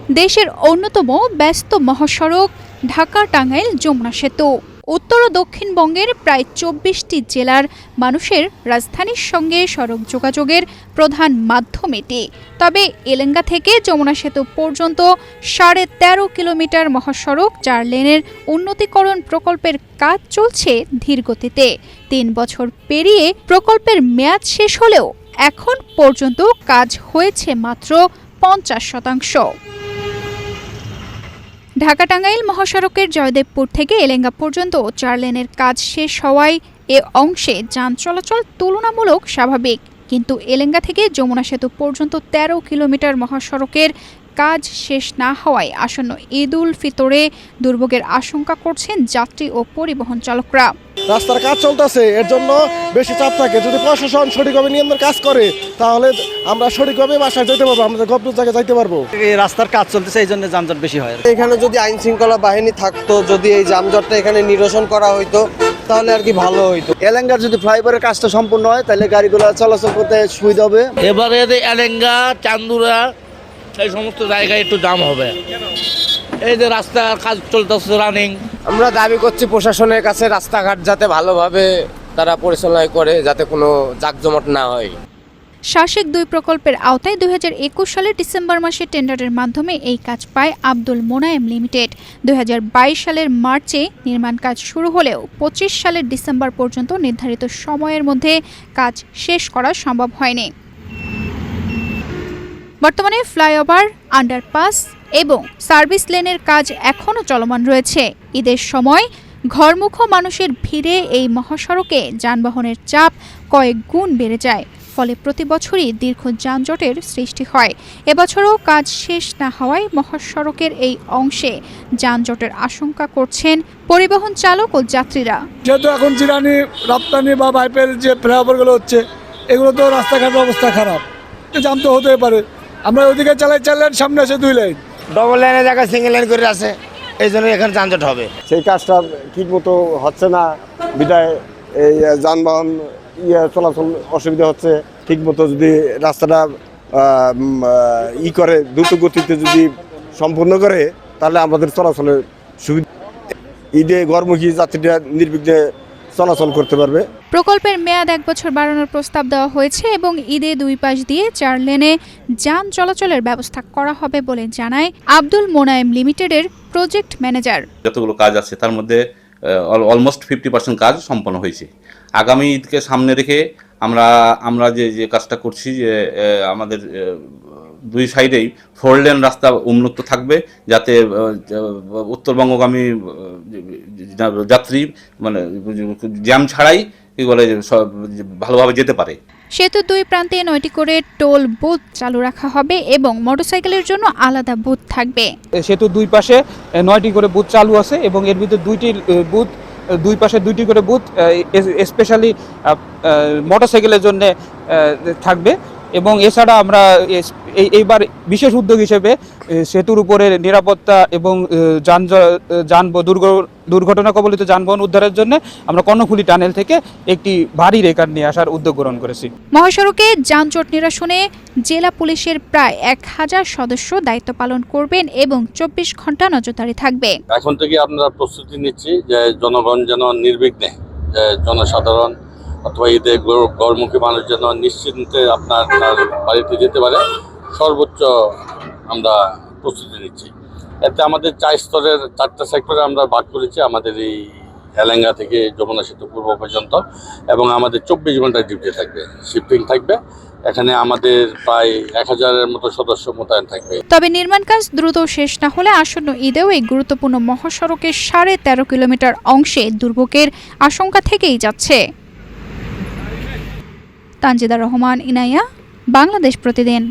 দেশের অন্যতম ব্যস্ত মহাসড়ক ঢাকা-টাঙ্গাইল যমুনা সেতু উত্তর ও দক্ষিণবঙ্গের প্রায় ২৪টি জেলার মানুষের রাজধানীর সঙ্গে সড়ক যোগাযোগের প্রধান মাধ্যম এটি। তবে এলেঙ্গা থেকে যমুনা সেতু পর্যন্ত ১৩.৫ কিলোমিটার মহাসড়ক ৪ লেনের উন্নতিকরণ প্রকল্পের কাজ চলছে ধীরগতিতে। ৩ বছর পেরিয়ে প্রকল্পের মেয়াদ শেষ হলেও এখন পর্যন্ত কাজ হয়েছে মাত্র ৫০%। ঢাকা-টাঙ্গাইল মহাসড়কের জয়দেবপুর থেকে এলেঙ্গা পর্যন্ত ৪ লেনের কাজ শেষ হওয়ায় এ অংশে যান চলাচল তুলনামূলক স্বাভাবিক। কিন্তু এলেঙ্গা থেকে যমুনা সেতু পর্যন্ত ১৩ কিলোমিটার মহাসড়কের কাজ শেষ না হওয়ায় আসন্ন ঈদ উল ফিতরে দুর্ভোগের আশঙ্কা করছেন যাত্রী ও পরিবহন চালকরা। রাস্তার কাজ চলতেছে, এর জন্য বেশি চাপ থাকে। যদি প্রশাসন সঠিকভাবে নিয়ন্ত্রণ কাজ করে তাহলে আমরা সঠিকভাবে বাসায় যেতে পারবো, আমাদের গন্তব্য জায়গায় যাইতে পারবো। এই রাস্তার কাজ চলতেছে, এই জন্য যানজট বেশি হয়। এখানে যদি আইন শৃঙ্খলা বাহিনী থাকতো, যদি এই যানজটটা এখানে নিরসন করা হইতো তাহলে আর কি ভালো হইতো। এলেঙ্গার যদি ফ্লাইওভারের কাজটা সম্পূর্ণ হয় তাহলে গাড়িগুলো চলাচল করতে সুবিধা হবে। এবারে এলেঙ্গা, চান্দুরা এই সমস্ত জায়গায় একটু জাম হবে। এই যে রাস্তার কাজ চলতেছে রানিং। আমরা দাবি করছি প্রশাসনের কাছে রাস্তাঘাট যাতে ভালোভাবে তারা পরিচালনা করে, যাতে কোনো জাঁকজমট না হয়। শাসিক ২ প্রকল্পের আওতায় ২০২১ সালের ডিসেম্বর মাসে টেন্ডারের মাধ্যমে এই কাজ পায় আব্দুল মোনায়েম লিমিটেড। ২০২২ সালের মার্চে নির্মাণ কাজ শুরু হলেও ২৫ সালের ডিসেম্বর পর্যন্ত নির্ধারিত সময়ের মধ্যে কাজ শেষ করা সম্ভব হয়নি। বর্তমানে ফ্লাইওভার, আন্ডারপাস এবং সার্ভিস লেনের কাজ এখনও চলমান রয়েছে। ঈদের সময় ঘরমুখো মানুষের ভিড়ে এই মহাসড়কে যানবাহনের চাপ কয়েক গুণ বেড়ে যায়, ফলে প্রতি বছরই দীর্ঘ যানজটের সৃষ্টি হয়। এবছরও কাজ শেষ না হওয়ায় মহাসড়কের এই অংশে যানজটের আশঙ্কা করছেন পরিবহন চালক ও যাত্রীরা। যেহেতু এখন জিরানি, রপ্তানি বা বাইপের যে ফ্লাইওভারগুলো হচ্ছে, এগুলো তো রাস্তাঘাটের অবস্থা খারাপ, জাম তো হতেই পারে। আমরা ওইদিকে চালাই ৪ লেন, সামনে আছে 2 লেন, ডবল লাইনের জায়গায় সিঙ্গেল লাইন করে আছে, এই জন্য এখানে যানজট হবে। সেই কাজটা ঠিক মতো হচ্ছে না, বিদায় এই যানবাহন চলাচল অসুবিধা হচ্ছে। ঠিক মতো যদি রাস্তাটা করে দ্রুত গতিতে যদি সম্পূর্ণ করে তাহলে আমাদের চলাচলের সুবিধা, ঈদে ঘরমুখী যাত্রীরা নির্বিঘ্নে চলাচল করতে পারবে। প্রকল্পের মেয়াদ ১ বছর বাড়ানোর প্রস্তাব দেওয়া হয়েছে এবং ঈদে ২ পাশ দিয়ে ৪ লেনে যান চলাচলের ব্যবস্থা করা হবে বলে জানায় আব্দুল মোনায়েম লিমিটেডের প্রজেক্ট ম্যানেজার। যতগুলো কাজ আছে তার মধ্যে অলমোস্ট 50% কাজ সম্পন্ন হয়েছে। আগামী ঈদকে সামনে রেখে আমরা যে কাজটা করছি, যে আমাদের 2 সাইডেই 4 লেন রাস্তা উন্মুক্ত থাকবে, যাতে উত্তরবঙ্গগামী যাত্রী মানে জ্যাম ছাড়াই ভালোভাবে যেতে পারে। সেতুর 2 প্রান্তে 9টি করে টোল বুথ চালু রাখা হবে এবং মোটরসাইকেলের জন্য আলাদা বুথ থাকবে। সেতুর 2 পাশে 9টি করে বুথ চালু আছে এবং এর ভিতরে 2টি বুথ, 2 পাশে 2টি করে বুথ স্পেশালি মোটরসাইকেলের জন্য থাকবে। এবং এছাড়া আমরা এইবার বিশেষ উদ্যোগ হিসেবে সেতুর উপরে নিরাপত্তা এবং দুর্ঘটনা কবলিত যানবাহন উদ্ধারের জন্য আমরা কর্ণফুলী টানেল থেকে একটি ভারী রেকার নিয়ে আসার উদ্যোগ গ্রহণ করেছি। মহাসড়কে যানজট নিরসনে জেলা পুলিশের প্রায় ১,০০০ সদস্য দায়িত্ব পালন করবেন এবং ২৪ ঘন্টা নজরদারি থাকবে। এখন থেকে আমরা প্রস্তুতি নিচ্ছি যে জনগণ যেন নির্বিঘ্নে, জনসাধারণ অথবা ঈদে ঘরমুখী মানুষ যেন নিশ্চিন্তে আপনার তার বাড়িতে যেতে পারে, সর্বোচ্চ আমরা প্রস্তুতি নিচ্ছি। এতে আমাদের 4 স্তরের 4টা সেক্টরে আমরা ভাগ করেছি আমাদের এই এলেঙ্গা থেকে যমুনা সেতু পূর্ব পর্যন্ত, এবং আমাদের 24 ঘন্টা ডিউটি থাকবে, শিফটিং থাকবে। এখানে আমাদের প্রায় 1000-এর মতো সদস্য মোতায়েন থাকবে। তবে নির্মাণ কাজ দ্রুত শেষ না হলে আসন্ন ঈদেও এই গুরুত্বপূর্ণ মহাসড়কের 13.5 কিলোমিটার অংশে দুর্ভোগের আশঙ্কা থেকেই যাচ্ছে। তানজিদা রহমান, ইনাইয়া, বাংলাদেশ প্রতিদিন।